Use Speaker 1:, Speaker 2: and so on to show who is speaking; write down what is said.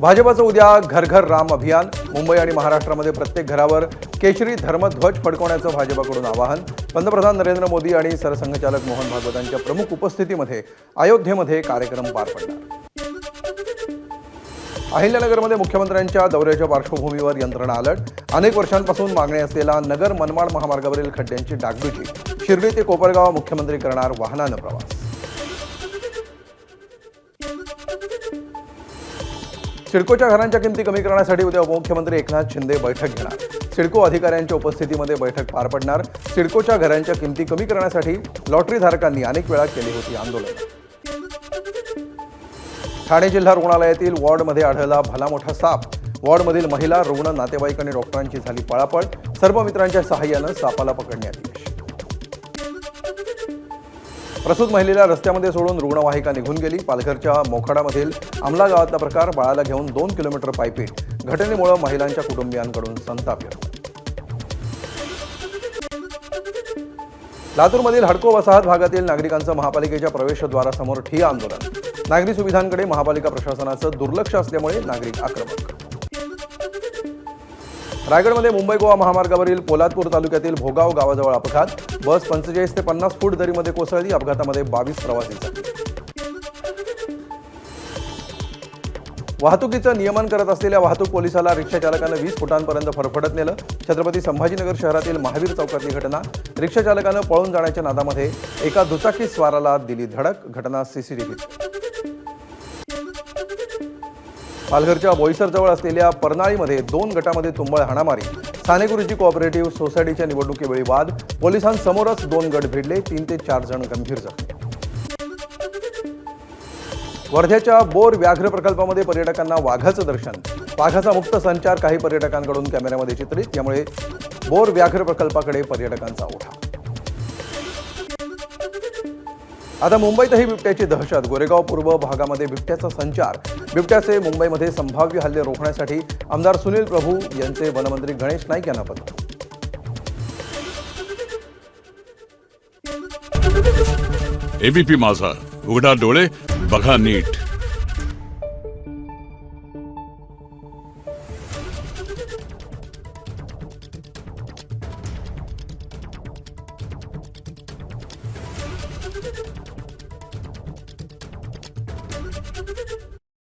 Speaker 1: भाजपचं उद्या घर घर राम अभियान. मुंबई आणि महाराष्ट्रामध्ये प्रत्येक घरावर केशरी धर्मध्वज फडकवण्याचं भाजपकडून आवाहन. पंतप्रधान नरेंद्र मोदी आणि सरसंघचालक मोहन भागवतांच्या प्रमुख उपस्थितीमध्ये अयोध्येमध्ये कार्यक्रम पार पडणार. अहिल्यानगरमध्ये मुख्यमंत्र्यांच्या दौऱ्याच्या पार्श्वभूमीवर यंत्रणा अलर्ट. अनेक वर्षांपासून मागणी असलेला नगर मनमाड महामार्गावरील खड्ड्यांची डागडुजी. शिर्डी ते कोपरगाव मुख्यमंत्री करणार वाहनानं प्रवास. सिडकोच्या घरांच्या किमती कमी करण्यासाठी उद्या उपमुख्यमंत्री एकनाथ शिंदे बैठक घेणार. सिडको अधिकाऱ्यांच्या उपस्थितीमध्ये बैठक पार पडणार. सिडकोच्या घरांच्या किमती कमी करण्यासाठी लॉटरीधारकांनी अनेक वेळा केली होती आंदोलन. ठाणे जिल्हा रुग्णालयातील वॉर्डमध्ये आढळला भला मोठा साप. वॉर्डमधील महिला, रुग्ण, नातेवाईक आणि डॉक्टरांची झाली पळापळ. सर्व मित्रांच्या सहाय्यानं सापाला पकडण्यात यश. प्रसूत महिलेला रस्त्यामध्ये सोडून रुग्णवाहिका निघून गेली. पालघरच्या मोखाडामधील आमला गावातला प्रकार. बाळाला घेऊन 2 किलोमीटर पायपीट. घटनेमुळे महिलांच्या कुटुंबियांकडून संताप व्यक्त. लातूरमधील हडको वसाहत भागातील नागरिकांचं महापालिकेच्या प्रवेशद्वारासमोर ठिय्या आंदोलन. नागरी सुविधांकडे महापालिका प्रशासनाचं दुर्लक्ष असल्यामुळे नागरिक आक्रमक. रायगडमध्ये मुंबई गोवा महामार्गावरील पोलादपूर तालुक्यातील भोगाव गावाजवळ अपघात. बस 45 ते 50 फूट दरीमध्ये कोसळली. अपघातामध्ये 22 प्रवासी जखमी. वाहतुकीचं नियमन करत असलेल्या वाहतूक पोलिसाला रिक्षा चालकानं 20 फुटांपर्यंत फरफडत नेलं. छत्रपती संभाजीनगर शहरातील महावीर चौकातली घटना. रिक्षा चालकानं पळून जाण्याच्या नादामध्ये एका दुचाकी स्वाराला दिली धडक. घटना सीसीटीव्हीत. पालघरच्या बोईसरजवळ असलेल्या परनाळीमध्ये 2 गटामध्ये तुंबळ हाणामारी. साने गुरुजी कोऑपरेटिव्ह सोसायटीच्या निवडणुकीवेळी वाद. पोलिसांसमोरच 2 गट भिडले. 3 ते 4 जण गंभीर जखमी. वर्ध्याच्या बोर व्याघ्र प्रकल्पामध्ये पर्यटकांना वाघाचं दर्शन. वाघाचा मुक्त संचार काही पर्यटकांकडून कॅमेऱ्यामध्ये चित्रित. यामुळे बोर व्याघ्र प्रकल्पाकडे पर्यटकांचा ओढा. आता मुंबईतही बिबट्याची दहशत. गोरेगाव पूर्व भागामध्ये बिबट्याचा संचार. बिबट्याचे मुंबईमध्ये संभाव्य हल्ले रोखण्यासाठी आमदार सुनील प्रभू यांचे वनमंत्री गणेश नाईक यांना पत्र.
Speaker 2: एबीपी माझा, उघडा डोळे बघा नीट.